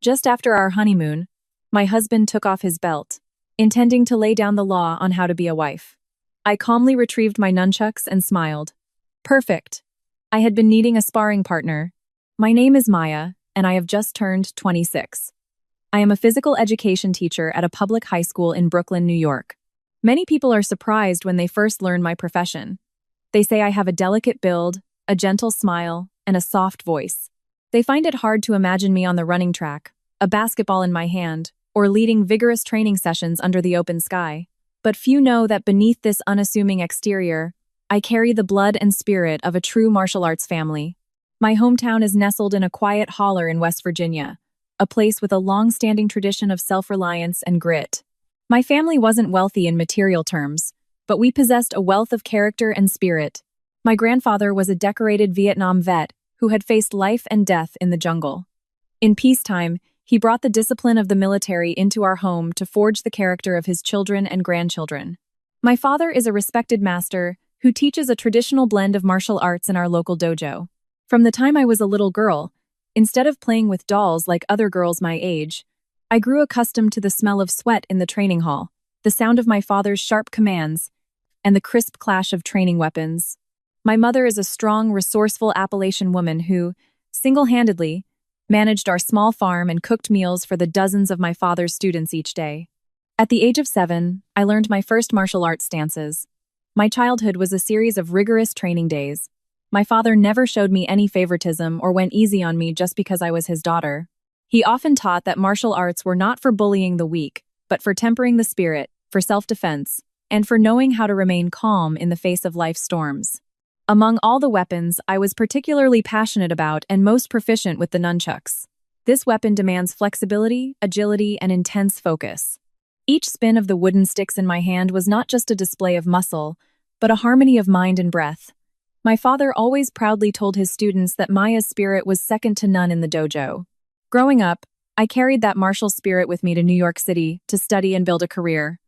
Just after our honeymoon, my husband took off his belt, intending to lay down the law on how to be a wife. I calmly retrieved my nunchucks and smiled. Perfect. I had been needing a sparring partner. My name is Maya, and I have just turned 26. I am a physical education teacher at a public high school in Brooklyn, New York. Many people are surprised when they first learn my profession. They say I have a delicate build, a gentle smile, and a soft voice. They find it hard to imagine me on the running track, a basketball in my hand, or leading vigorous training sessions under the open sky. But few know that beneath this unassuming exterior, I carry the blood and spirit of a true martial arts family. My hometown is nestled in a quiet holler in West Virginia, a place with a long-standing tradition of self-reliance and grit. My family wasn't wealthy in material terms, but we possessed a wealth of character and spirit. My grandfather was a decorated Vietnam vet who had faced life and death in the jungle. In peacetime, he brought the discipline of the military into our home to forge the character of his children and grandchildren. My father is a respected master who teaches a traditional blend of martial arts in our local dojo. From the time I was a little girl, instead of playing with dolls like other girls my age, I grew accustomed to the smell of sweat in the training hall, the sound of my father's sharp commands, and the crisp clash of training weapons. My mother is a strong, resourceful Appalachian woman who, single-handedly, managed our small farm and cooked meals for the dozens of my father's students each day. At the age of 7, I learned my first martial arts stances. My childhood was a series of rigorous training days. My father never showed me any favoritism or went easy on me just because I was his daughter. He often taught that martial arts were not for bullying the weak, but for tempering the spirit, for self-defense, and for knowing how to remain calm in the face of life's storms. Among all the weapons, I was particularly passionate about and most proficient with the nunchucks. This weapon demands flexibility, agility, and intense focus. Each spin of the wooden sticks in my hand was not just a display of muscle, but a harmony of mind and breath. My father always proudly told his students that Maya's spirit was second to none in the dojo. Growing up, I carried that martial spirit with me to New York City to study and build a career.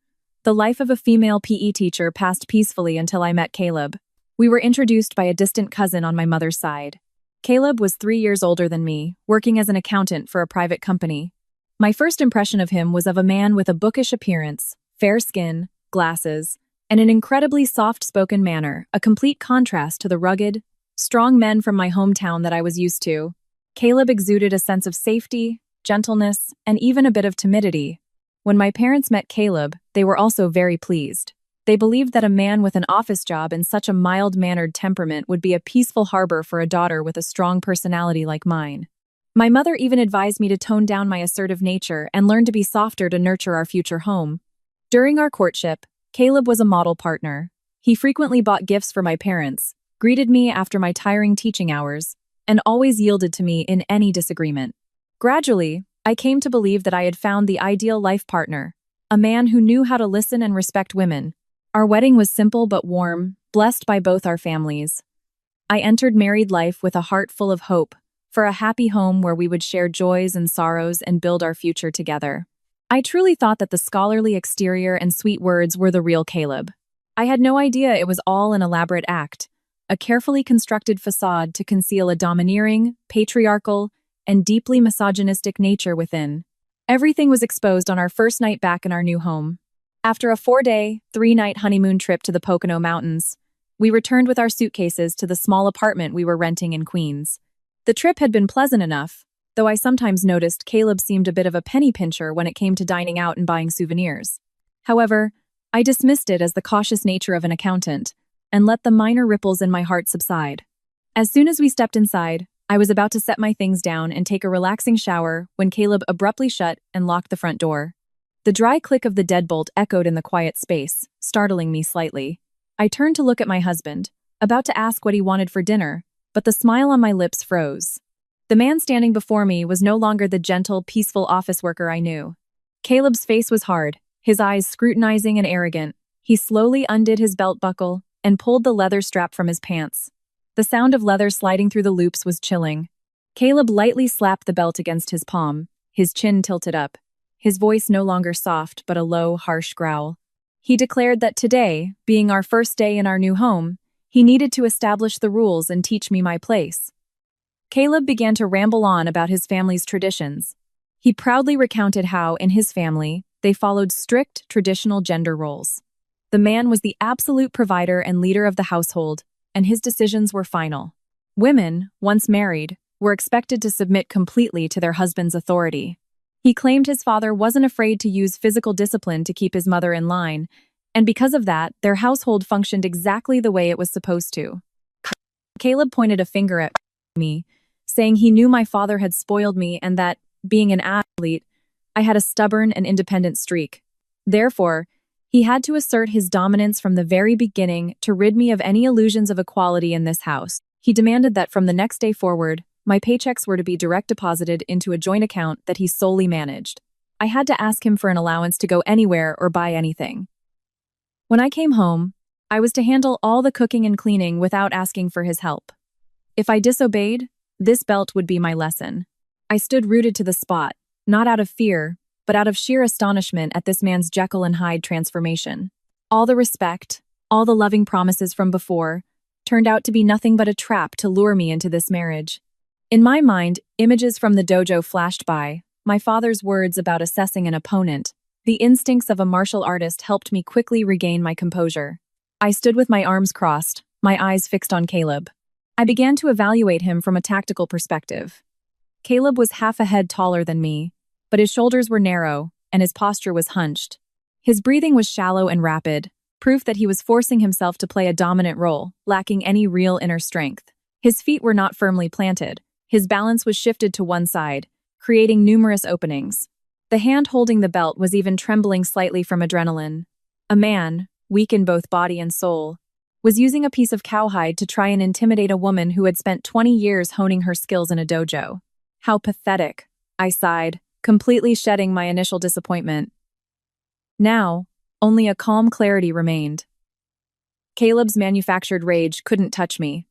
The life of a female PE teacher passed peacefully until I met Caleb. We were introduced by a distant cousin on my mother's side. Caleb was 3 years older than me, working as an accountant for a private company. My first impression of him was of a man with a bookish appearance, fair skin, glasses, and an incredibly soft-spoken manner, a complete contrast to the rugged, strong men from my hometown that I was used to. Caleb exuded a sense of safety, gentleness, and even a bit of timidity. When my parents met Caleb, they were also very pleased. They believed that a man with an office job and such a mild-mannered temperament would be a peaceful harbor for a daughter with a strong personality like mine. My mother even advised me to tone down my assertive nature and learn to be softer to nurture our future home. During our courtship, Caleb was a model partner. He frequently bought gifts for my parents, greeted me after my tiring teaching hours, and always yielded to me in any disagreement. Gradually, I came to believe that I had found the ideal life partner, a man who knew how to listen and respect women. Our wedding was simple but warm, blessed by both our families. I entered married life with a heart full of hope, for a happy home where we would share joys and sorrows and build our future together. I truly thought that the scholarly exterior and sweet words were the real Caleb. I had no idea it was all an elaborate act, a carefully constructed facade to conceal a domineering, patriarchal, and deeply misogynistic nature within. Everything was exposed on our first night back in our new home. After a 4-day, 3-night honeymoon trip to the Pocono Mountains, we returned with our suitcases to the small apartment we were renting in Queens. The trip had been pleasant enough, though I sometimes noticed Caleb seemed a bit of a penny pincher when it came to dining out and buying souvenirs. However, I dismissed it as the cautious nature of an accountant, and let the minor ripples in my heart subside. As soon as we stepped inside, I was about to set my things down and take a relaxing shower when Caleb abruptly shut and locked the front door. The dry click of the deadbolt echoed in the quiet space, startling me slightly. I turned to look at my husband, about to ask what he wanted for dinner, but the smile on my lips froze. The man standing before me was no longer the gentle, peaceful office worker I knew. Caleb's face was hard, his eyes scrutinizing and arrogant. He slowly undid his belt buckle and pulled the leather strap from his pants. The sound of leather sliding through the loops was chilling. Caleb lightly slapped the belt against his palm, his chin tilted up. His voice no longer soft, but a low, harsh growl. He declared that today, being our first day in our new home, he needed to establish the rules and teach me my place. Caleb began to ramble on about his family's traditions. He proudly recounted how, in his family, they followed strict traditional gender roles. The man was the absolute provider and leader of the household, and his decisions were final. Women, once married, were expected to submit completely to their husband's authority. He claimed his father wasn't afraid to use physical discipline to keep his mother in line, and because of that, their household functioned exactly the way it was supposed to. Caleb pointed a finger at me, saying he knew my father had spoiled me and that, being an athlete, I had a stubborn and independent streak. Therefore, he had to assert his dominance from the very beginning to rid me of any illusions of equality in this house. He demanded that from the next day forward, my paychecks were to be direct deposited into a joint account that he solely managed. I had to ask him for an allowance to go anywhere or buy anything. When I came home, I was to handle all the cooking and cleaning without asking for his help. If I disobeyed, this belt would be my lesson. I stood rooted to the spot, not out of fear, but out of sheer astonishment at this man's Jekyll and Hyde transformation. All the respect, all the loving promises from before, turned out to be nothing but a trap to lure me into this marriage. In my mind, images from the dojo flashed by, my father's words about assessing an opponent. The instincts of a martial artist helped me quickly regain my composure. I stood with my arms crossed, my eyes fixed on Caleb. I began to evaluate him from a tactical perspective. Caleb was half a head taller than me, but his shoulders were narrow, and his posture was hunched. His breathing was shallow and rapid, proof that he was forcing himself to play a dominant role, lacking any real inner strength. His feet were not firmly planted. His balance was shifted to one side, creating numerous openings. The hand holding the belt was even trembling slightly from adrenaline. A man, weak in both body and soul, was using a piece of cowhide to try and intimidate a woman who had spent 20 years honing her skills in a dojo. How pathetic, I sighed, completely shedding my initial disappointment. Now, only a calm clarity remained. Caleb's manufactured rage couldn't touch me.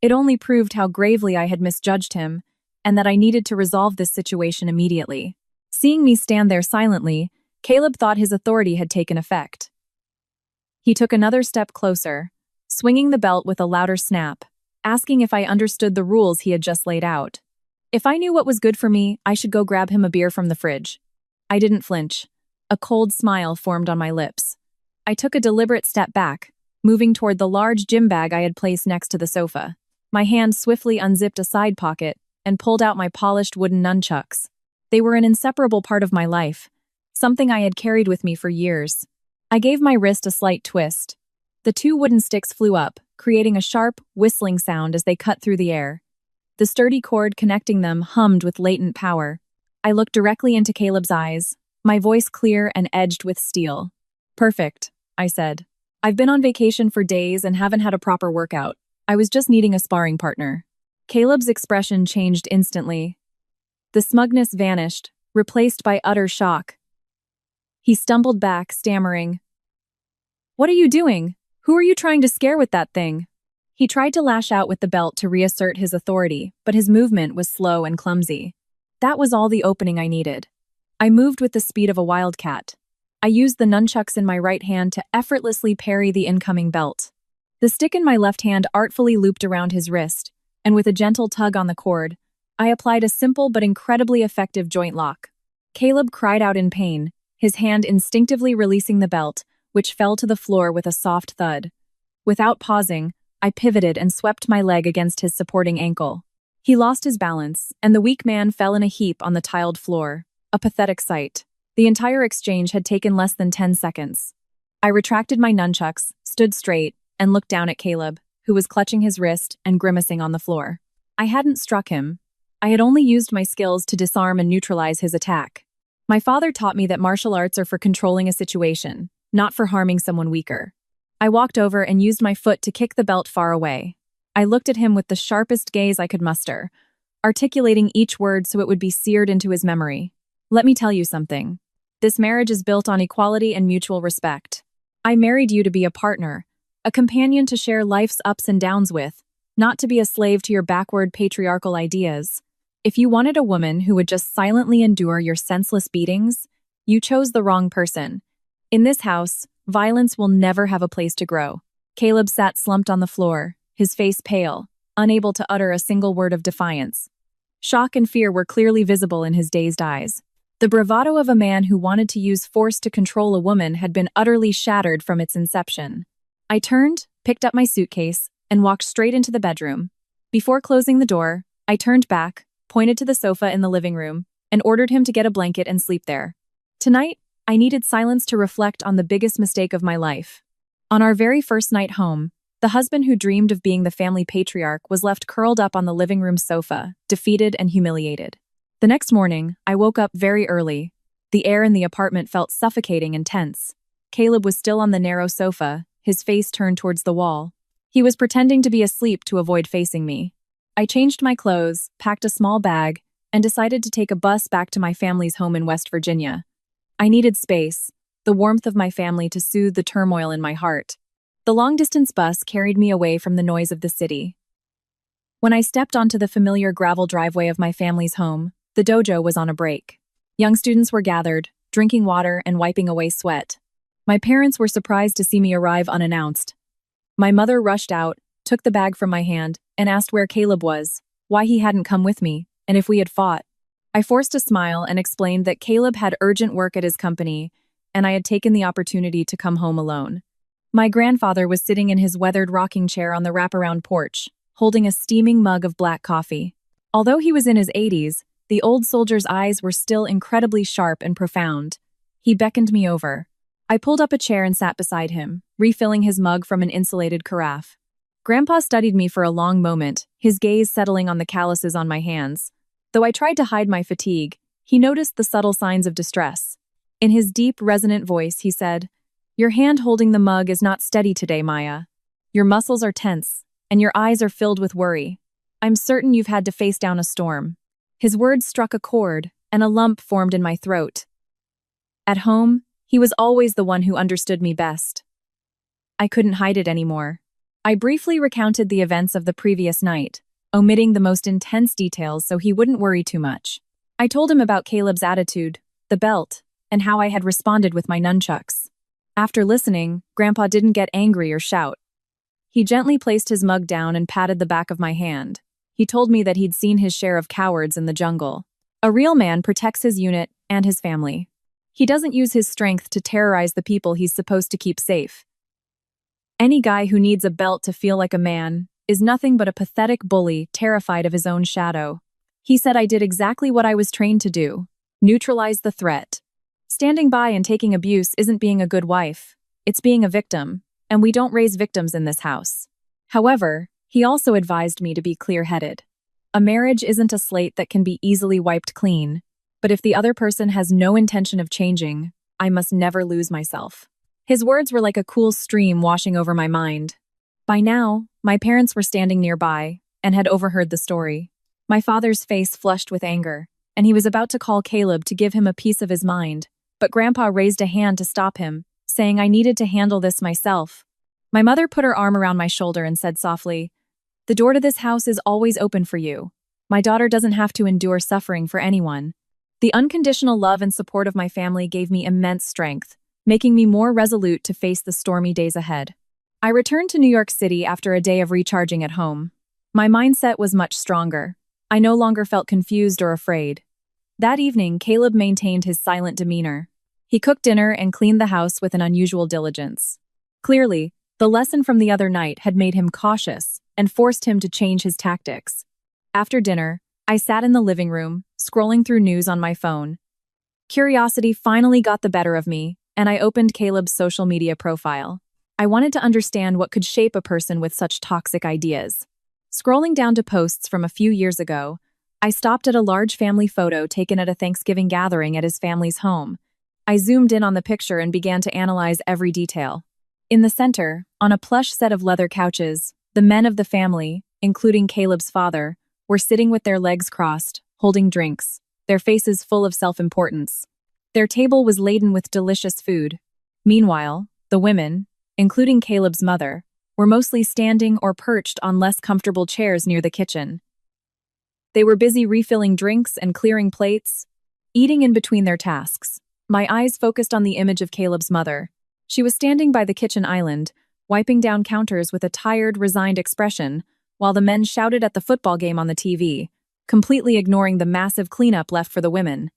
It only proved how gravely I had misjudged him, and that I needed to resolve this situation immediately. Seeing me stand there silently, Caleb thought his authority had taken effect. He took another step closer, swinging the belt with a louder snap, asking if I understood the rules he had just laid out. If I knew what was good for me, I should go grab him a beer from the fridge. I didn't flinch. A cold smile formed on my lips. I took a deliberate step back, moving toward the large gym bag I had placed next to the sofa. My hand swiftly unzipped a side pocket and pulled out my polished wooden nunchucks. They were an inseparable part of my life, something I had carried with me for years. I gave my wrist a slight twist. The two wooden sticks flew up, creating a sharp, whistling sound as they cut through the air. The sturdy cord connecting them hummed with latent power. I looked directly into Caleb's eyes, my voice clear and edged with steel. "Perfect," I said. "I've been on vacation for days and haven't had a proper workout. I was just needing a sparring partner." Caleb's expression changed instantly. The smugness vanished, replaced by utter shock. He stumbled back, stammering, "What are you doing? Who are you trying to scare with that thing?" He tried to lash out with the belt to reassert his authority, but his movement was slow and clumsy. That was all the opening I needed. I moved with the speed of a wildcat. I used the nunchucks in my right hand to effortlessly parry the incoming belt. The stick in my left hand artfully looped around his wrist, and with a gentle tug on the cord, I applied a simple but incredibly effective joint lock. Caleb cried out in pain, his hand instinctively releasing the belt, which fell to the floor with a soft thud. Without pausing, I pivoted and swept my leg against his supporting ankle. He lost his balance, and the weak man fell in a heap on the tiled floor. A pathetic sight. The entire exchange had taken less than 10 seconds. I retracted my nunchucks, stood straight, and looked down at Caleb, who was clutching his wrist and grimacing on the floor. I hadn't struck him. I had only used my skills to disarm and neutralize his attack. My father taught me that martial arts are for controlling a situation, not for harming someone weaker. I walked over and used my foot to kick the belt far away. I looked at him with the sharpest gaze I could muster, articulating each word so it would be seared into his memory. "Let me tell you something. This marriage is built on equality and mutual respect. I married you to be a partner, a companion to share life's ups and downs with, not to be a slave to your backward patriarchal ideas. If you wanted a woman who would just silently endure your senseless beatings, you chose the wrong person. In this house, violence will never have a place to grow." Caleb sat slumped on the floor, his face pale, unable to utter a single word of defiance. Shock and fear were clearly visible in his dazed eyes. The bravado of a man who wanted to use force to control a woman had been utterly shattered from its inception. I turned, picked up my suitcase, and walked straight into the bedroom. Before closing the door, I turned back, pointed to the sofa in the living room, and ordered him to get a blanket and sleep there. Tonight, I needed silence to reflect on the biggest mistake of my life. On our very first night home, the husband who dreamed of being the family patriarch was left curled up on the living room sofa, defeated and humiliated. The next morning, I woke up very early. The air in the apartment felt suffocating and tense. Caleb was still on the narrow sofa, his face turned towards the wall. He was pretending to be asleep to avoid facing me. I changed my clothes, packed a small bag, and decided to take a bus back to my family's home in West Virginia. I needed space, the warmth of my family to soothe the turmoil in my heart. The long-distance bus carried me away from the noise of the city. When I stepped onto the familiar gravel driveway of my family's home, the dojo was on a break. Young students were gathered, drinking water and wiping away sweat. My parents were surprised to see me arrive unannounced. My mother rushed out, took the bag from my hand, and asked where Caleb was, why he hadn't come with me, and if we had fought. I forced a smile and explained that Caleb had urgent work at his company, and I had taken the opportunity to come home alone. My grandfather was sitting in his weathered rocking chair on the wraparound porch, holding a steaming mug of black coffee. Although he was in his 80s, the old soldier's eyes were still incredibly sharp and profound. He beckoned me over. I pulled up a chair and sat beside him, refilling his mug from an insulated carafe. Grandpa studied me for a long moment, his gaze settling on the calluses on my hands. Though I tried to hide my fatigue, he noticed the subtle signs of distress. In his deep, resonant voice, he said, "Your hand holding the mug is not steady today, Maya. Your muscles are tense, and your eyes are filled with worry. I'm certain you've had to face down a storm." His words struck a chord, and a lump formed in my throat. At home, he was always the one who understood me best. I couldn't hide it anymore. I briefly recounted the events of the previous night, omitting the most intense details so he wouldn't worry too much. I told him about Caleb's attitude, the belt, and how I had responded with my nunchucks. After listening, Grandpa didn't get angry or shout. He gently placed his mug down and patted the back of my hand. He told me that he'd seen his share of cowards in the jungle. A real man protects his unit and his family. He doesn't use his strength to terrorize the people he's supposed to keep safe. Any guy who needs a belt to feel like a man is nothing but a pathetic bully terrified of his own shadow. He said I did exactly what I was trained to do, neutralize the threat. Standing by and taking abuse isn't being a good wife, it's being a victim, and we don't raise victims in this house. However, he also advised me to be clear-headed. A marriage isn't a slate that can be easily wiped clean, but if the other person has no intention of changing, I must never lose myself. His words were like a cool stream washing over my mind. By now, my parents were standing nearby and had overheard the story. My father's face flushed with anger, and he was about to call Caleb to give him a piece of his mind, but Grandpa raised a hand to stop him, saying I needed to handle this myself. My mother put her arm around my shoulder and said softly, "The door to this house is always open for you. My daughter doesn't have to endure suffering for anyone." The unconditional love and support of my family gave me immense strength, making me more resolute to face the stormy days ahead. I returned to New York City after a day of recharging at home. My mindset was much stronger. I no longer felt confused or afraid. That evening, Caleb maintained his silent demeanor. He cooked dinner and cleaned the house with an unusual diligence. Clearly, the lesson from the other night had made him cautious and forced him to change his tactics. After dinner, I sat in the living room, scrolling through news on my phone. Curiosity finally got the better of me, and I opened Caleb's social media profile. I wanted to understand what could shape a person with such toxic ideas. Scrolling down to posts from a few years ago, I stopped at a large family photo taken at a Thanksgiving gathering at his family's home. I zoomed in on the picture and began to analyze every detail. In the center, on a plush set of leather couches, the men of the family, including Caleb's father, were sitting with their legs crossed, holding drinks, their faces full of self-importance. Their table was laden with delicious food. Meanwhile, the women, including Caleb's mother, were mostly standing or perched on less comfortable chairs near the kitchen. They were busy refilling drinks and clearing plates, eating in between their tasks. My eyes focused on the image of Caleb's mother. She was standing by the kitchen island, wiping down counters with a tired, resigned expression, while the men shouted at the football game on the TV, completely ignoring the massive cleanup left for the women.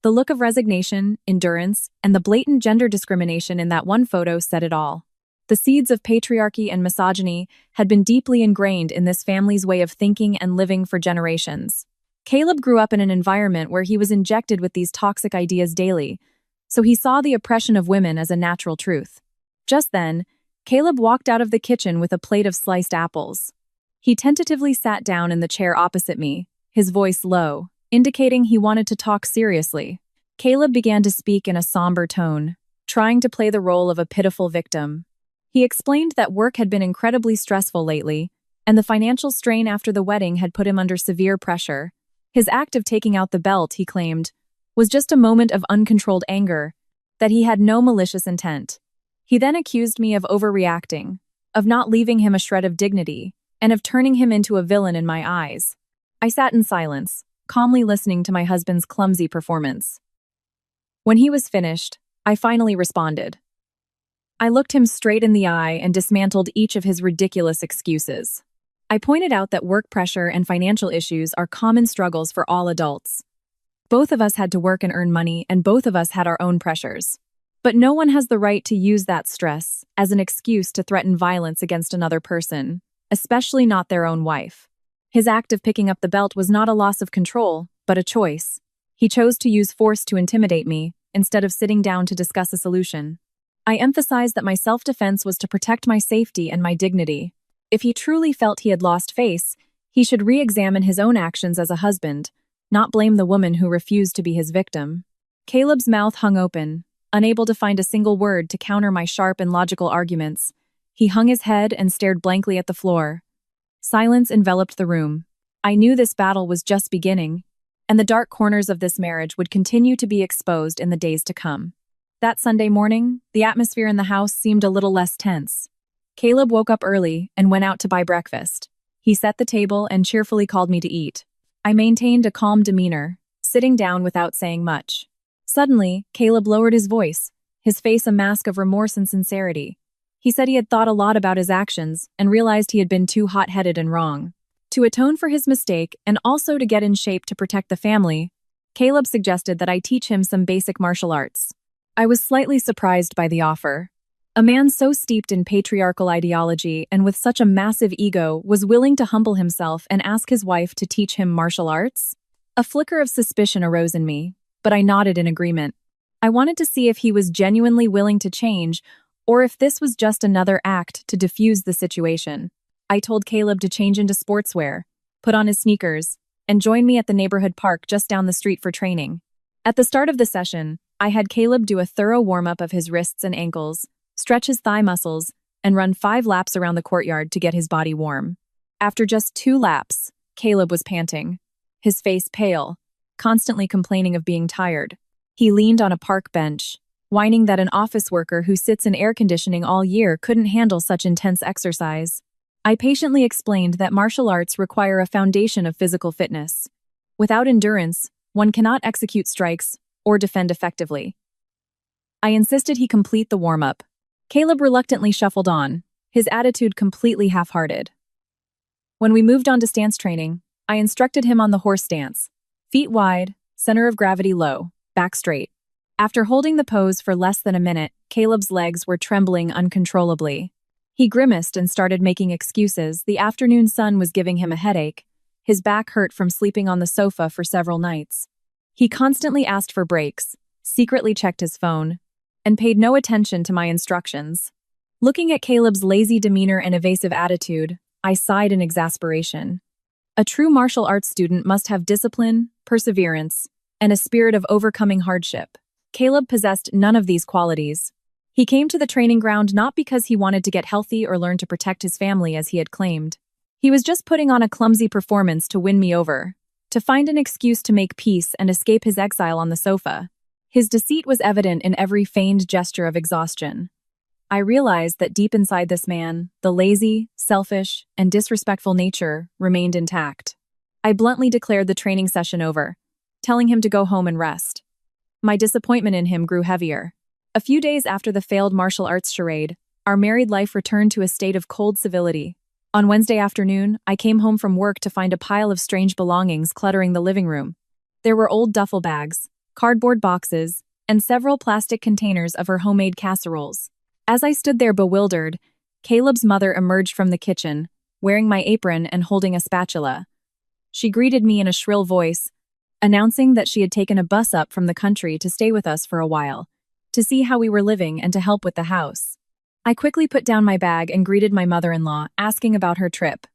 The look of resignation, endurance, and the blatant gender discrimination in that one photo said it all. The seeds of patriarchy and misogyny had been deeply ingrained in this family's way of thinking and living for generations. Caleb grew up in an environment where he was injected with these toxic ideas daily, so he saw the oppression of women as a natural truth. Just then, Caleb walked out of the kitchen with a plate of sliced apples. He tentatively sat down in the chair opposite me, his voice low, indicating he wanted to talk seriously. Caleb began to speak in a somber tone, trying to play the role of a pitiful victim. He explained that work had been incredibly stressful lately, and the financial strain after the wedding had put him under severe pressure. His act of taking out the belt, he claimed, was just a moment of uncontrolled anger, that he had no malicious intent. He then accused me of overreacting, of not leaving him a shred of dignity, and of turning him into a villain in my eyes. I sat in silence, calmly listening to my husband's clumsy performance. When he was finished, I finally responded. I looked him straight in the eye and dismantled each of his ridiculous excuses. I pointed out that work pressure and financial issues are common struggles for all adults. Both of us had to work and earn money, and both of us had our own pressures. But no one has the right to use that stress as an excuse to threaten violence against another person, especially not their own wife. His act of picking up the belt was not a loss of control, but a choice. He chose to use force to intimidate me, instead of sitting down to discuss a solution. I emphasized that my self-defense was to protect my safety and my dignity. If he truly felt he had lost face, he should re-examine his own actions as a husband, not blame the woman who refused to be his victim. Caleb's mouth hung open, unable to find a single word to counter my sharp and logical arguments. He hung his head and stared blankly at the floor. Silence enveloped the room. I knew this battle was just beginning, and the dark corners of this marriage would continue to be exposed in the days to come. That Sunday morning, the atmosphere in the house seemed a little less tense. Caleb woke up early and went out to buy breakfast. He set the table and cheerfully called me to eat. I maintained a calm demeanor, sitting down without saying much. Suddenly, Caleb lowered his voice, his face a mask of remorse and sincerity. He said he had thought a lot about his actions and realized he had been too hot-headed and wrong. To atone for his mistake and also to get in shape to protect the family, Caleb suggested that I teach him some basic martial arts. I was slightly surprised by the offer. A man so steeped in patriarchal ideology and with such a massive ego was willing to humble himself and ask his wife to teach him martial arts? A flicker of suspicion arose in me, but I nodded in agreement. I wanted to see if he was genuinely willing to change, or if this was just another act to defuse the situation. I told Caleb to change into sportswear, put on his sneakers, and join me at the neighborhood park just down the street for training. At the start of the session, I had Caleb do a thorough warm-up of his wrists and ankles, stretch his thigh muscles, and run 5 laps around the courtyard to get his body warm. After just 2 laps, Caleb was panting, his face pale, constantly complaining of being tired. He leaned on a park bench, whining that an office worker who sits in air conditioning all year couldn't handle such intense exercise. I patiently explained that martial arts require a foundation of physical fitness. Without endurance, one cannot execute strikes or defend effectively. I insisted he complete the warm-up. Caleb reluctantly shuffled on, his attitude completely half-hearted. When we moved on to stance training, I instructed him on the horse stance. Feet wide, center of gravity low, back straight. After holding the pose for less than a minute, Caleb's legs were trembling uncontrollably. He grimaced and started making excuses. The afternoon sun was giving him a headache. His back hurt from sleeping on the sofa for several nights. He constantly asked for breaks, secretly checked his phone, and paid no attention to my instructions. Looking at Caleb's lazy demeanor and evasive attitude, I sighed in exasperation. A true martial arts student must have discipline, perseverance, and a spirit of overcoming hardship. Caleb possessed none of these qualities. He came to the training ground not because he wanted to get healthy or learn to protect his family as he had claimed. He was just putting on a clumsy performance to win me over, to find an excuse to make peace and escape his exile on the sofa. His deceit was evident in every feigned gesture of exhaustion. I realized that deep inside this man, the lazy, selfish, and disrespectful nature remained intact. I bluntly declared the training session over, telling him to go home and rest. My disappointment in him grew heavier. A few days after the failed martial arts charade, our married life returned to a state of cold civility. On Wednesday afternoon, I came home from work to find a pile of strange belongings cluttering the living room. There were old duffel bags, cardboard boxes, and several plastic containers of her homemade casseroles. As I stood there bewildered, Caleb's mother emerged from the kitchen, wearing my apron and holding a spatula. She greeted me in a shrill voice, announcing that she had taken a bus up from the country to stay with us for a while, to see how we were living and to help with the house. I quickly put down my bag and greeted my mother-in-law, asking about her trip.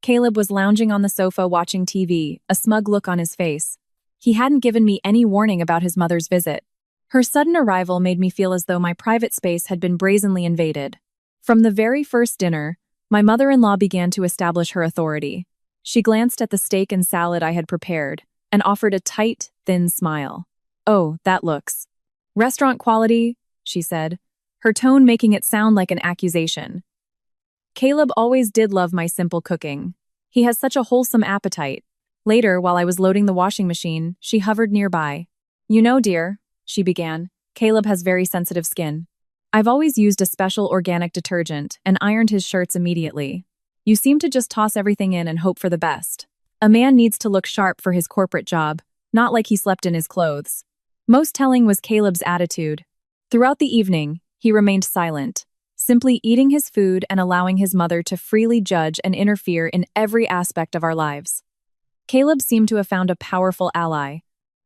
Caleb was lounging on the sofa watching TV, a smug look on his face. He hadn't given me any warning about his mother's visit. Her sudden arrival made me feel as though my private space had been brazenly invaded. From the very first dinner, my mother-in-law began to establish her authority. She glanced at the steak and salad I had prepared and offered a tight, thin smile. "Oh, that looks restaurant quality," she said, her tone making it sound like an accusation. Caleb always did love my simple cooking. He has such a wholesome appetite. Later, while I was loading the washing machine, she hovered nearby. "You know, dear," she began, "Caleb has very sensitive skin. I've always used a special organic detergent and ironed his shirts immediately. You seem to just toss everything in and hope for the best. A man needs to look sharp for his corporate job, not like he slept in his clothes." Most telling was Caleb's attitude. Throughout the evening, he remained silent, simply eating his food and allowing his mother to freely judge and interfere in every aspect of our lives. Caleb seemed to have found a powerful ally.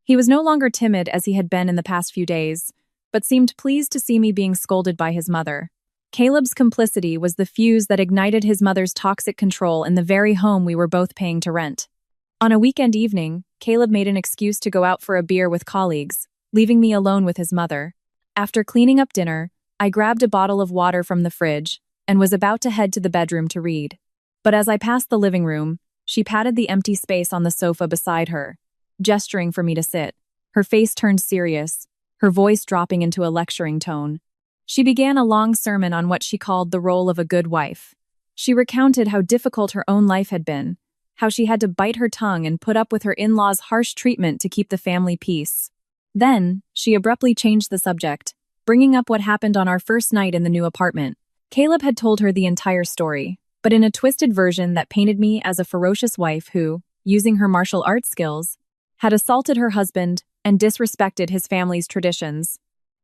He was no longer timid as he had been in the past few days, but seemed pleased to see me being scolded by his mother. Caleb's complicity was the fuse that ignited his mother's toxic control in the very home we were both paying to rent. On a weekend evening, Caleb made an excuse to go out for a beer with colleagues, leaving me alone with his mother. After cleaning up dinner, I grabbed a bottle of water from the fridge and was about to head to the bedroom to read. But as I passed the living room, she patted the empty space on the sofa beside her, gesturing for me to sit. Her face turned serious, her voice dropping into a lecturing tone. She began a long sermon on what she called the role of a good wife. She recounted how difficult her own life had been, how she had to bite her tongue and put up with her in-laws' harsh treatment to keep the family peace. Then, she abruptly changed the subject, bringing up what happened on our first night in the new apartment. Caleb had told her the entire story, but in a twisted version that painted me as a ferocious wife who, using her martial arts skills, had assaulted her husband and disrespected his family's traditions.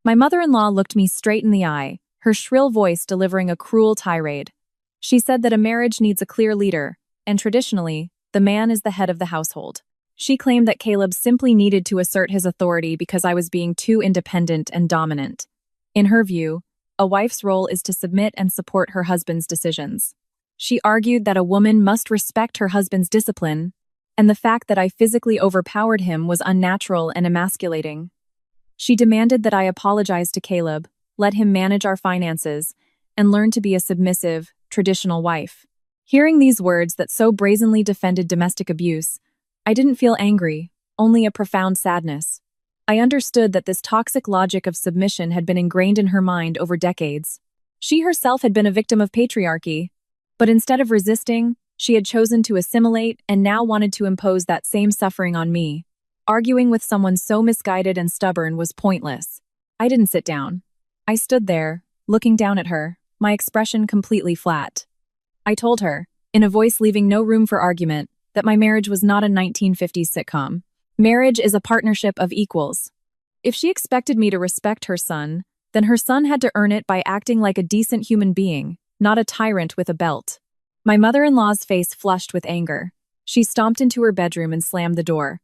My mother-in-law looked me straight in the eye, her shrill voice delivering a cruel tirade. She said that a marriage needs a clear leader, and traditionally, the man is the head of the household. She claimed that Caleb simply needed to assert his authority because I was being too independent and dominant. In her view, a wife's role is to submit and support her husband's decisions. She argued that a woman must respect her husband's discipline, and the fact that I physically overpowered him was unnatural and emasculating. She demanded that I apologize to Caleb, let him manage our finances, and learn to be a submissive, traditional wife. Hearing these words that so brazenly defended domestic abuse, I didn't feel angry, only a profound sadness. I understood that this toxic logic of submission had been ingrained in her mind over decades. She herself had been a victim of patriarchy, but instead of resisting, she had chosen to assimilate and now wanted to impose that same suffering on me. Arguing with someone so misguided and stubborn was pointless. I didn't sit down. I stood there, looking down at her, my expression completely flat. I told her, in a voice leaving no room for argument, that my marriage was not a 1950s sitcom. Marriage is a partnership of equals. If she expected me to respect her son, then her son had to earn it by acting like a decent human being, not a tyrant with a belt. My mother-in-law's face flushed with anger. She stomped into her bedroom and slammed the door.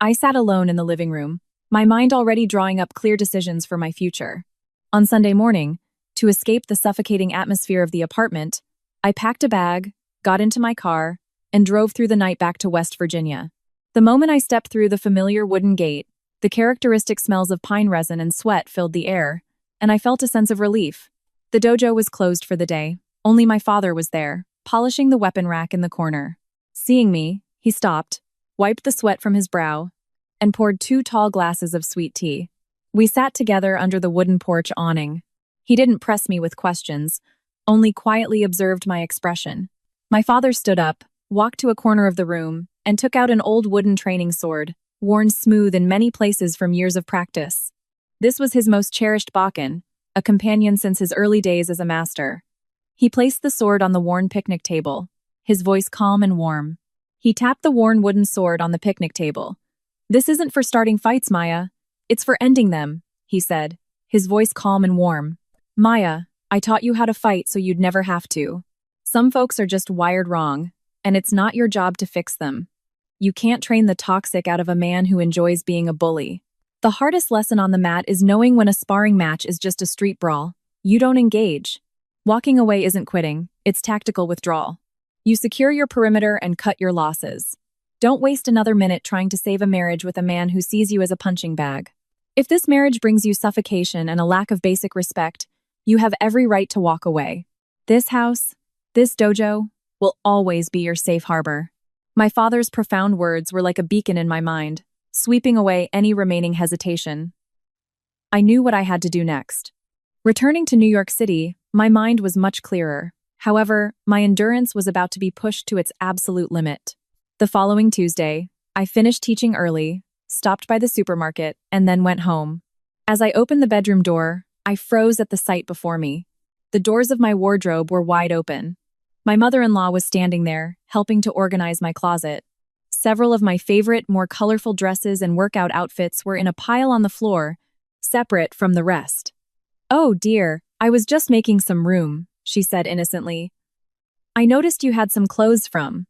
I sat alone in the living room, my mind already drawing up clear decisions for my future. On Sunday morning, to escape the suffocating atmosphere of the apartment, I packed a bag, got into my car, and drove through the night back to West Virginia. The moment I stepped through the familiar wooden gate, the characteristic smells of pine resin and sweat filled the air, and I felt a sense of relief. The dojo was closed for the day. Only my father was there, polishing the weapon rack in the corner. Seeing me, he stopped, wiped the sweat from his brow, and poured 2 tall glasses of sweet tea. We sat together under the wooden porch awning. He didn't press me with questions, only quietly observed my expression. My father stood up, walked to a corner of the room, and took out an old wooden training sword, worn smooth in many places from years of practice. This was his most cherished Bakken, a companion since his early days as a master. He placed the sword on the worn picnic table, his voice calm and warm. He tapped the worn wooden sword on the picnic table. "This isn't for starting fights, Maya. It's for ending them, he said, his voice calm and warm. Maya, I taught you how to fight so you'd never have to. Some folks are just wired wrong, and it's not your job to fix them. You can't train the toxic out of a man who enjoys being a bully. The hardest lesson on the mat is knowing when a sparring match is just a street brawl. You don't engage. Walking away isn't quitting, it's tactical withdrawal. You secure your perimeter and cut your losses. Don't waste another minute trying to save a marriage with a man who sees you as a punching bag. If this marriage brings you suffocation and a lack of basic respect, you have every right to walk away. This house, this dojo, will always be your safe harbor. My father's profound words were like a beacon in my mind, sweeping away any remaining hesitation. I knew what I had to do next. Returning to New York City, my mind was much clearer. However, my endurance was about to be pushed to its absolute limit. The following Tuesday, I finished teaching early, stopped by the supermarket, and then went home. As I opened the bedroom door, I froze at the sight before me. The doors of my wardrobe were wide open. My mother-in-law was standing there, helping to organize my closet. Several of my favorite, more colorful dresses and workout outfits were in a pile on the floor, separate from the rest. "Oh dear, I was just making some room," she said innocently. "I noticed you had some clothes from,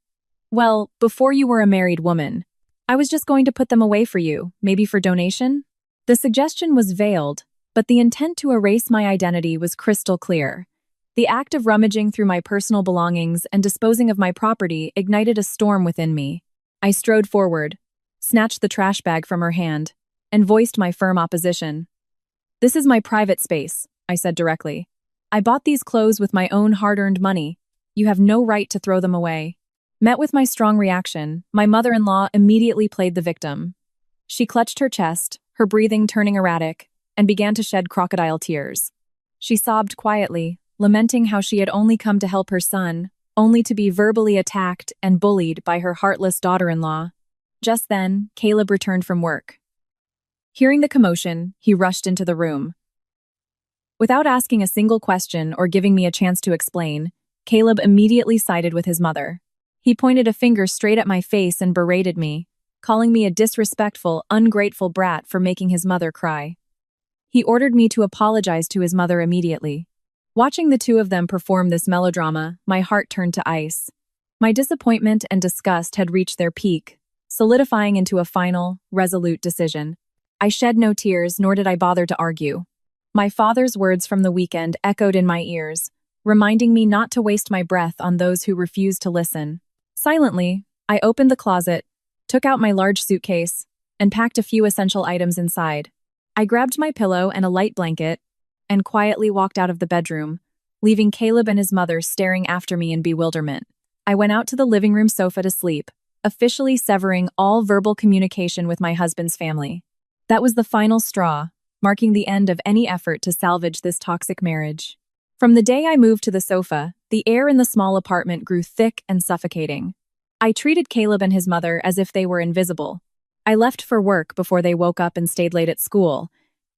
well, before you were a married woman. I was just going to put them away for you, maybe for donation?" The suggestion was veiled, but the intent to erase my identity was crystal clear. The act of rummaging through my personal belongings and disposing of my property ignited a storm within me. I strode forward, snatched the trash bag from her hand, and voiced my firm opposition. "This is my private space," I said directly. "I bought these clothes with my own hard-earned money. You have no right to throw them away." Met with my strong reaction, my mother-in-law immediately played the victim. She clutched her chest, her breathing turning erratic, and began to shed crocodile tears. She sobbed quietly, lamenting how she had only come to help her son, only to be verbally attacked and bullied by her heartless daughter-in-law. Just then, Caleb returned from work. Hearing the commotion, he rushed into the room. Without asking a single question or giving me a chance to explain, Caleb immediately sided with his mother. He pointed a finger straight at my face and berated me, calling me a disrespectful, ungrateful brat for making his mother cry. He ordered me to apologize to his mother immediately. Watching the two of them perform this melodrama, my heart turned to ice. My disappointment and disgust had reached their peak, solidifying into a final, resolute decision. I shed no tears, nor did I bother to argue. My father's words from the weekend echoed in my ears, reminding me not to waste my breath on those who refused to listen. Silently, I opened the closet, took out my large suitcase, and packed a few essential items inside. I grabbed my pillow and a light blanket, and quietly walked out of the bedroom, leaving Caleb and his mother staring after me in bewilderment. I went out to the living room sofa to sleep, officially severing all verbal communication with my husband's family. That was the final straw, marking the end of any effort to salvage this toxic marriage. From the day I moved to the sofa, the air in the small apartment grew thick and suffocating. I treated Caleb and his mother as if they were invisible. I left for work before they woke up and stayed late at school,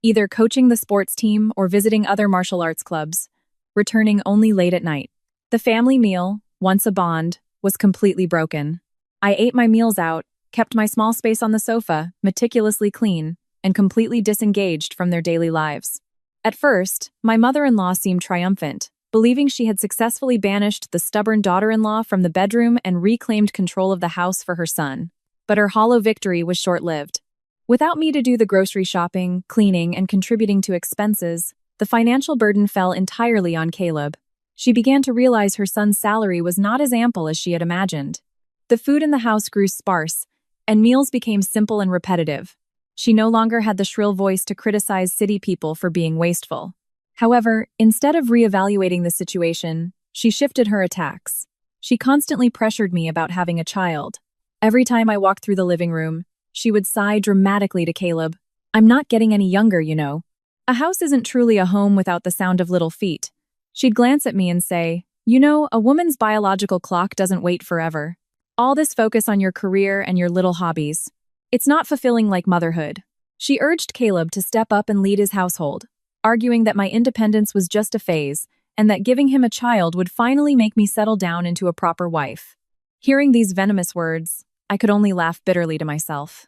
either coaching the sports team or visiting other martial arts clubs, returning only late at night. The family meal, once a bond, was completely broken. I ate my meals out, kept my small space on the sofa, meticulously clean, and completely disengaged from their daily lives. At first, my mother-in-law seemed triumphant, believing she had successfully banished the stubborn daughter-in-law from the bedroom and reclaimed control of the house for her son. But her hollow victory was short-lived. Without me to do the grocery shopping, cleaning, and contributing to expenses, the financial burden fell entirely on Caleb. She began to realize her son's salary was not as ample as she had imagined. The food in the house grew sparse, and meals became simple and repetitive. She no longer had the shrill voice to criticize city people for being wasteful. However, instead of reevaluating the situation, she shifted her attacks. She constantly pressured me about having a child. Every time I walked through the living room, she would sigh dramatically to Caleb. "I'm not getting any younger, you know. A house isn't truly a home without the sound of little feet." She'd glance at me and say, "You know, a woman's biological clock doesn't wait forever. All this focus on your career and your little hobbies. It's not fulfilling like motherhood." She urged Caleb to step up and lead his household, arguing that my independence was just a phase and that giving him a child would finally make me settle down into a proper wife. Hearing these venomous words, I could only laugh bitterly to myself.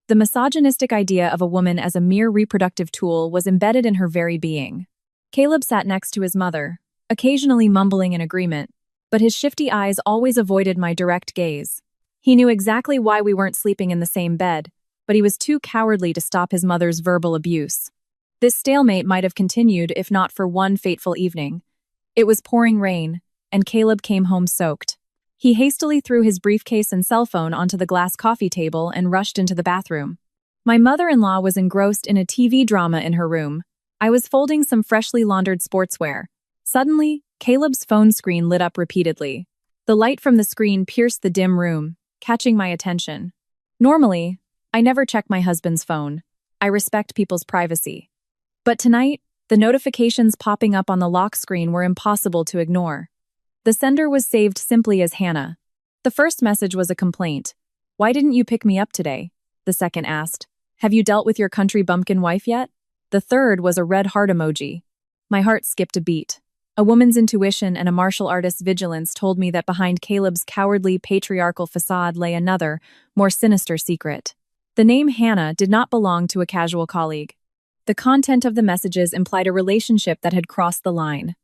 The misogynistic idea of a woman as a mere reproductive tool was embedded in her very being. Caleb sat next to his mother, occasionally mumbling in agreement, but his shifty eyes always avoided my direct gaze. He knew exactly why we weren't sleeping in the same bed, but he was too cowardly to stop his mother's verbal abuse. This stalemate might have continued if not for one fateful evening. It was pouring rain, and Caleb came home soaked. He hastily threw his briefcase and cell phone onto the glass coffee table and rushed into the bathroom. My mother-in-law was engrossed in a TV drama in her room. I was folding some freshly laundered sportswear. Suddenly, Caleb's phone screen lit up repeatedly. The light from the screen pierced the dim room, catching my attention. Normally, I never check my husband's phone. I respect people's privacy. But tonight, the notifications popping up on the lock screen were impossible to ignore. The sender was saved simply as Hannah. The first message was a complaint. "Why didn't you pick me up today?" The second asked, "Have you dealt with your country bumpkin wife yet?" The third was a red heart emoji. My heart skipped a beat. A woman's intuition and a martial artist's vigilance told me that behind Caleb's cowardly, patriarchal facade lay another, more sinister secret. The name Hannah did not belong to a casual colleague. The content of the messages implied a relationship that had crossed the line.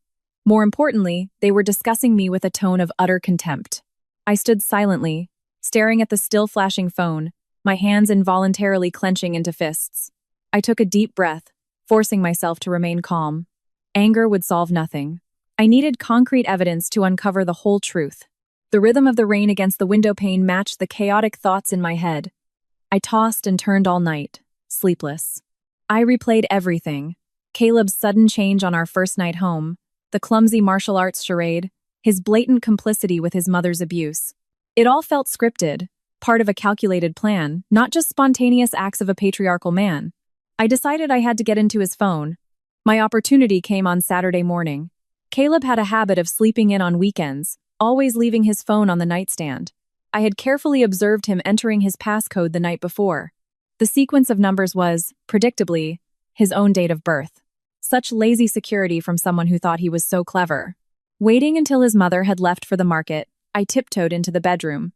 More importantly, they were discussing me with a tone of utter contempt. I stood silently, staring at the still-flashing phone, my hands involuntarily clenching into fists. I took a deep breath, forcing myself to remain calm. Anger would solve nothing. I needed concrete evidence to uncover the whole truth. The rhythm of the rain against the window pane matched the chaotic thoughts in my head. I tossed and turned all night, sleepless. I replayed everything. Caleb's sudden change on our first night home, the clumsy martial arts charade, his blatant complicity with his mother's abuse. It all felt scripted, part of a calculated plan, not just spontaneous acts of a patriarchal man. I decided I had to get into his phone. My opportunity came on Saturday morning. Caleb had a habit of sleeping in on weekends, always leaving his phone on the nightstand. I had carefully observed him entering his passcode the night before. The sequence of numbers was, predictably, his own date of birth. Such lazy security from someone who thought he was so clever. Waiting until his mother had left for the market, I tiptoed into the bedroom.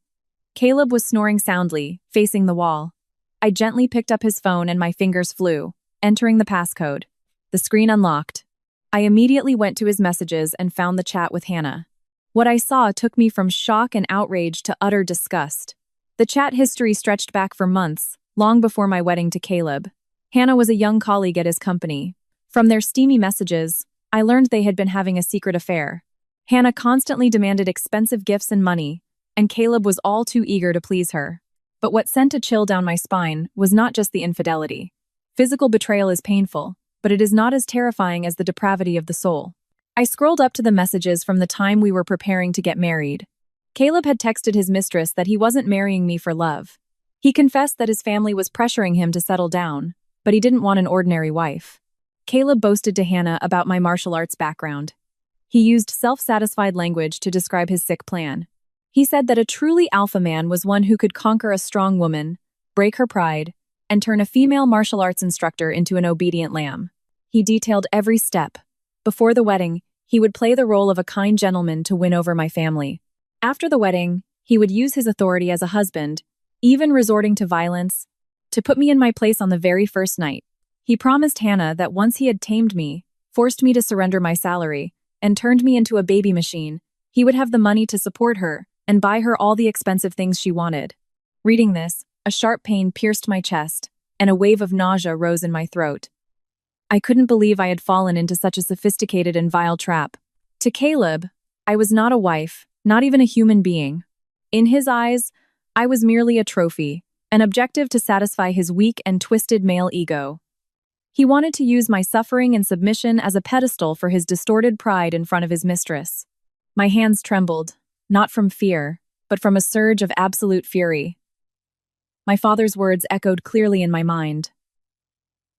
Caleb was snoring soundly, facing the wall. I gently picked up his phone and my fingers flew, entering the passcode. The screen unlocked. I immediately went to his messages and found the chat with Hannah. What I saw took me from shock and outrage to utter disgust. The chat history stretched back for months, long before my wedding to Caleb. Hannah was a young colleague at his company. From their steamy messages, I learned they had been having a secret affair. Hannah constantly demanded expensive gifts and money, and Caleb was all too eager to please her. But what sent a chill down my spine was not just the infidelity. Physical betrayal is painful, but it is not as terrifying as the depravity of the soul. I scrolled up to the messages from the time we were preparing to get married. Caleb had texted his mistress that he wasn't marrying me for love. He confessed that his family was pressuring him to settle down, but he didn't want an ordinary wife. Caleb boasted to Hannah about my martial arts background. He used self-satisfied language to describe his sick plan. He said that a truly alpha man was one who could conquer a strong woman, break her pride, and turn a female martial arts instructor into an obedient lamb. He detailed every step. Before the wedding, he would play the role of a kind gentleman to win over my family. After the wedding, he would use his authority as a husband, even resorting to violence, to put me in my place on the very first night. He promised Hannah that once he had tamed me, forced me to surrender my salary, and turned me into a baby machine, he would have the money to support her and buy her all the expensive things she wanted. Reading this, a sharp pain pierced my chest, and a wave of nausea rose in my throat. I couldn't believe I had fallen into such a sophisticated and vile trap. To Caleb, I was not a wife, not even a human being. In his eyes, I was merely a trophy, an objective to satisfy his weak and twisted male ego. He wanted to use my suffering and submission as a pedestal for his distorted pride in front of his mistress. My hands trembled, not from fear, but from a surge of absolute fury. My father's words echoed clearly in my mind.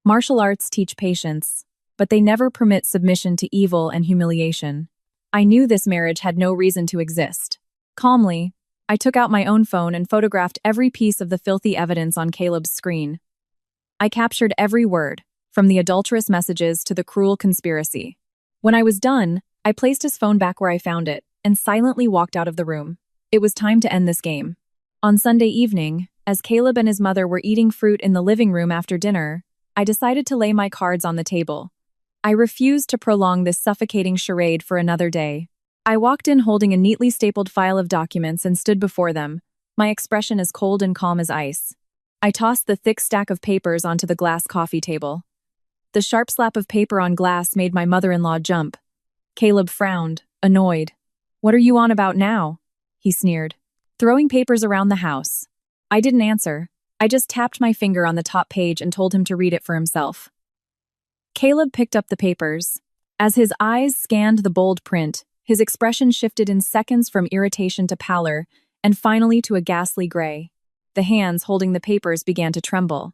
Martial arts teach patience, but they never permit submission to evil and humiliation. I knew this marriage had no reason to exist. Calmly, I took out my own phone and photographed every piece of the filthy evidence on Caleb's screen. I captured every word, from the adulterous messages to the cruel conspiracy. When I was done, I placed his phone back where I found it and silently walked out of the room. It was time to end this game. On Sunday evening, As Caleb and his mother were eating fruit in the living room after dinner, I decided to lay my cards on the table. I refused to prolong this suffocating charade for another day. I walked in holding a neatly stapled file of documents and stood before them, my expression as cold and calm as ice. I tossed the thick stack of papers onto the glass coffee table. The sharp slap of paper on glass made my mother-in-law jump. Caleb frowned, annoyed. "What are you on about now?" he sneered. "Throwing papers around the house." I didn't answer. I just tapped my finger on the top page and told him to read it for himself. Caleb picked up the papers. As his eyes scanned the bold print, his expression shifted in seconds from irritation to pallor, and finally to a ghastly gray. The hands holding the papers began to tremble.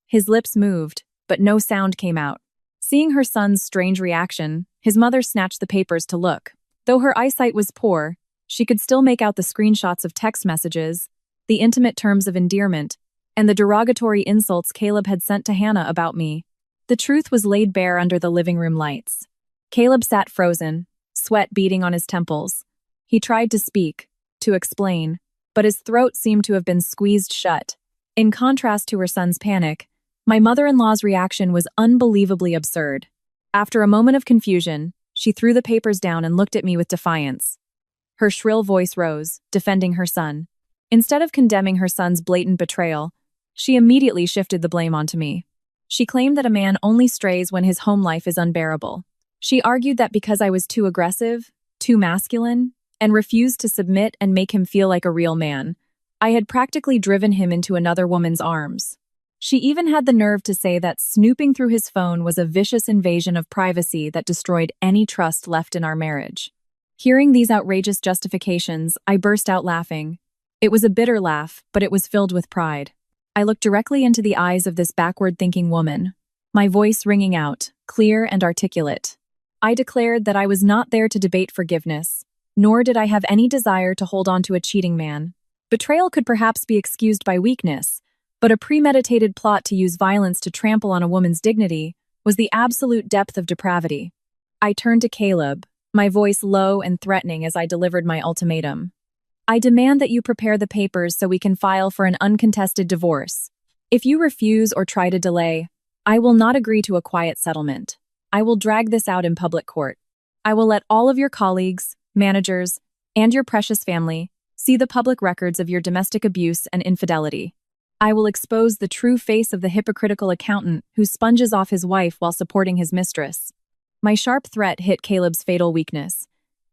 His lips moved, but no sound came out. Seeing her son's strange reaction, his mother snatched the papers to look. Though her eyesight was poor, she could still make out the screenshots of text messages, the intimate terms of endearment, and the derogatory insults Caleb had sent to Hannah about me. The truth was laid bare under the living room lights. Caleb sat frozen, sweat beading on his temples. He tried to speak, to explain, but his throat seemed to have been squeezed shut. In contrast to her son's panic, my mother-in-law's reaction was unbelievably absurd. After a moment of confusion, she threw the papers down and looked at me with defiance. Her shrill voice rose, defending her son. Instead of condemning her son's blatant betrayal, she immediately shifted the blame onto me. She claimed that a man only strays when his home life is unbearable. She argued that because I was too aggressive, too masculine, and refused to submit and make him feel like a real man, I had practically driven him into another woman's arms. She even had the nerve to say that snooping through his phone was a vicious invasion of privacy that destroyed any trust left in our marriage. Hearing these outrageous justifications, I burst out laughing. It was a bitter laugh, but it was filled with pride. I looked directly into the eyes of this backward-thinking woman, my voice ringing out, clear and articulate. I declared that I was not there to debate forgiveness, nor did I have any desire to hold on to a cheating man. Betrayal could perhaps be excused by weakness, but a premeditated plot to use violence to trample on a woman's dignity was the absolute depth of depravity. I turned to Caleb, my voice low and threatening as I delivered my ultimatum. "I demand that you prepare the papers so we can file for an uncontested divorce. If you refuse or try to delay, I will not agree to a quiet settlement. I will drag this out in public court. I will let all of your colleagues, managers, and your precious family see the public records of your domestic abuse and infidelity. I will expose the true face of the hypocritical accountant who sponges off his wife while supporting his mistress." My sharp threat hit Caleb's fatal weakness,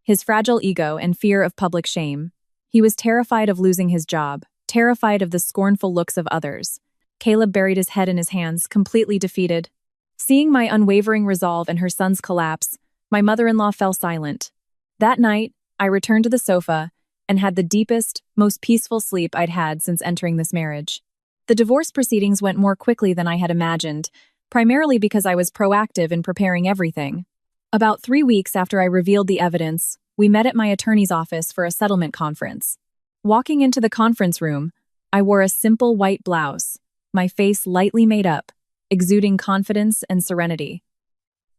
his fragile ego and fear of public shame. He was terrified of losing his job, terrified of the scornful looks of others. Caleb buried his head in his hands, completely defeated. Seeing my unwavering resolve and her son's collapse, my mother-in-law fell silent. That night, I returned to the sofa and had the deepest, most peaceful sleep I'd had since entering this marriage. The divorce proceedings went more quickly than I had imagined, primarily because I was proactive in preparing everything. About 3 weeks after I revealed the evidence, we met at my attorney's office for a settlement conference. Walking into the conference room, I wore a simple white blouse, my face lightly made up, exuding confidence and serenity.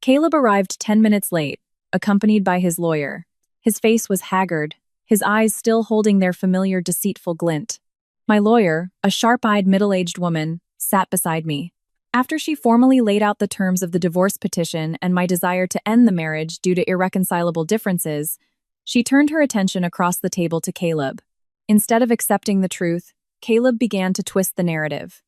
Caleb arrived 10 minutes late, accompanied by his lawyer. His face was haggard, his eyes still holding their familiar deceitful glint. My lawyer, a sharp-eyed middle-aged woman, sat beside me. After she formally laid out the terms of the divorce petition and my desire to end the marriage due to irreconcilable differences, she turned her attention across the table to Caleb. Instead of accepting the truth, Caleb began to twist the narrative.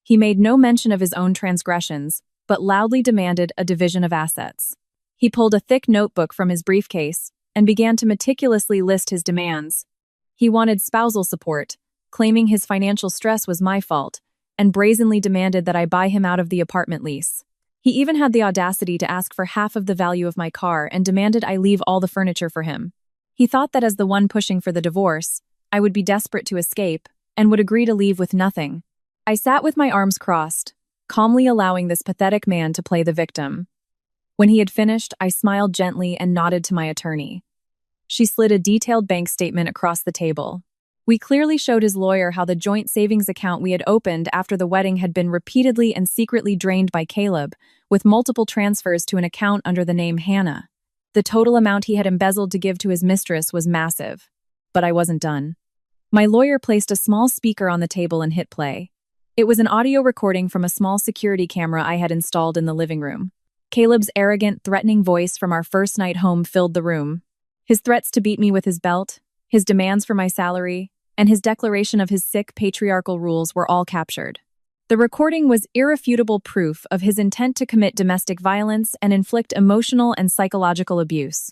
He made no mention of his own transgressions, but loudly demanded a division of assets. He pulled a thick notebook from his briefcase and began to meticulously list his demands. He wanted spousal support, claiming his financial stress was my fault, and brazenly demanded that I buy him out of the apartment lease. He even had the audacity to ask for half of the value of my car and demanded I leave all the furniture for him. He thought that as the one pushing for the divorce, I would be desperate to escape and would agree to leave with nothing. I sat with my arms crossed, calmly allowing this pathetic man to play the victim. When he had finished, I smiled gently and nodded to my attorney. She slid a detailed bank statement across the table. We clearly showed his lawyer how the joint savings account we had opened after the wedding had been repeatedly and secretly drained by Caleb, with multiple transfers to an account under the name Hannah. The total amount he had embezzled to give to his mistress was massive. But I wasn't done. My lawyer placed a small speaker on the table and hit play. It was an audio recording from a small security camera I had installed in the living room. Caleb's arrogant, threatening voice from our first night home filled the room. His threats to beat me with his belt, his demands for my salary, and his declaration of his sick patriarchal rules were all captured. The recording was irrefutable proof of his intent to commit domestic violence and inflict emotional and psychological abuse.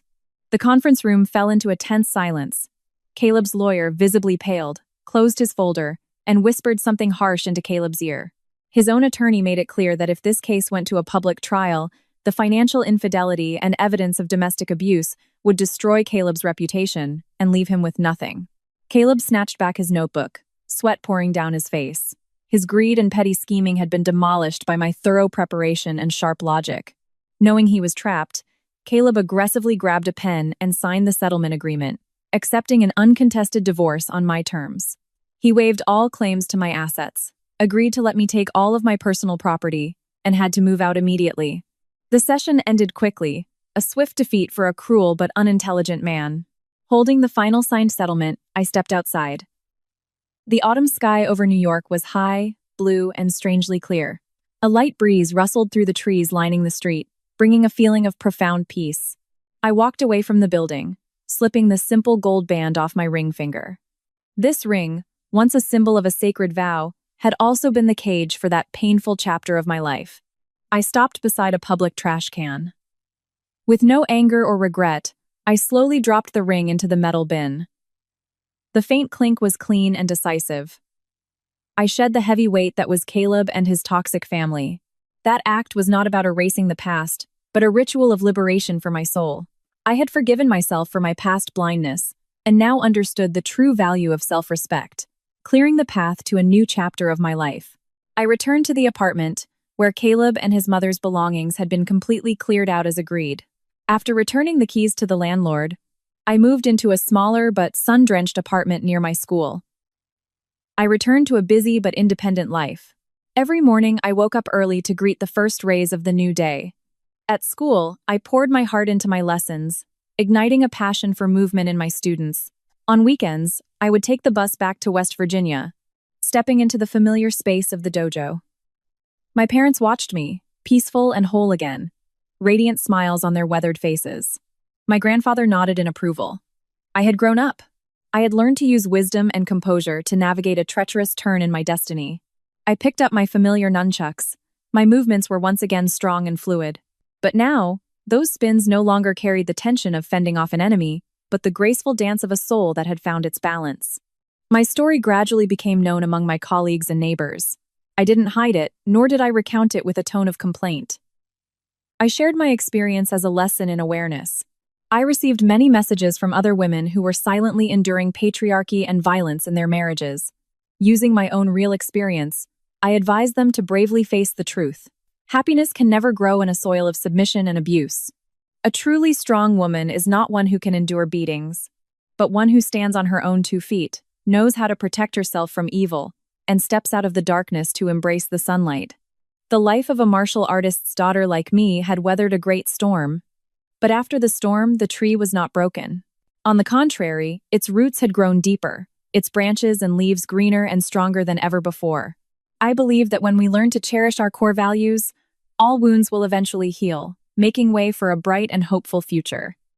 The conference room fell into a tense silence. Caleb's lawyer visibly paled, closed his folder, and whispered something harsh into Caleb's ear. His own attorney made it clear that if this case went to a public trial, the financial infidelity and evidence of domestic abuse would destroy Caleb's reputation and leave him with nothing. Caleb snatched back his notebook, sweat pouring down his face. His greed and petty scheming had been demolished by my thorough preparation and sharp logic. Knowing he was trapped, Caleb aggressively grabbed a pen and signed the settlement agreement, accepting an uncontested divorce on my terms. He waived all claims to my assets, agreed to let me take all of my personal property, and had to move out immediately. The session ended quickly, a swift defeat for a cruel but unintelligent man. Holding the final signed settlement, I stepped outside. The autumn sky over New York was high, blue, and strangely clear. A light breeze rustled through the trees lining the street, bringing a feeling of profound peace. I walked away from the building, slipping the simple gold band off my ring finger. This ring, once a symbol of a sacred vow, had also been the cage for that painful chapter of my life. I stopped beside a public trash can. With no anger or regret, I slowly dropped the ring into the metal bin. The faint clink was clean and decisive. I shed the heavy weight that was Caleb and his toxic family. That act was not about erasing the past, but a ritual of liberation for my soul. I had forgiven myself for my past blindness, and now understood the true value of self-respect, clearing the path to a new chapter of my life. I returned to the apartment, where Caleb and his mother's belongings had been completely cleared out as agreed. After returning the keys to the landlord, I moved into a smaller but sun-drenched apartment near my school. I returned to a busy but independent life. Every morning, I woke up early to greet the first rays of the new day. At school, I poured my heart into my lessons, igniting a passion for movement in my students. On weekends, I would take the bus back to West Virginia, stepping into the familiar space of the dojo. My parents watched me, peaceful and whole again, radiant smiles on their weathered faces. My grandfather nodded in approval. I had grown up. I had learned to use wisdom and composure to navigate a treacherous turn in my destiny. I picked up my familiar nunchucks. My movements were once again strong and fluid. But now, those spins no longer carried the tension of fending off an enemy, but the graceful dance of a soul that had found its balance. My story gradually became known among my colleagues and neighbors. I didn't hide it, nor did I recount it with a tone of complaint. I shared my experience as a lesson in awareness. I received many messages from other women who were silently enduring patriarchy and violence in their marriages. Using my own real experience, I advised them to bravely face the truth. Happiness can never grow in a soil of submission and abuse. A truly strong woman is not one who can endure beatings, but one who stands on her own 2 feet, knows how to protect herself from evil, and steps out of the darkness to embrace the sunlight. The life of a martial artist's daughter like me had weathered a great storm. But after the storm, the tree was not broken. On the contrary, its roots had grown deeper, its branches and leaves greener and stronger than ever before. I believe that when we learn to cherish our core values, all wounds will eventually heal, making way for a bright and hopeful future.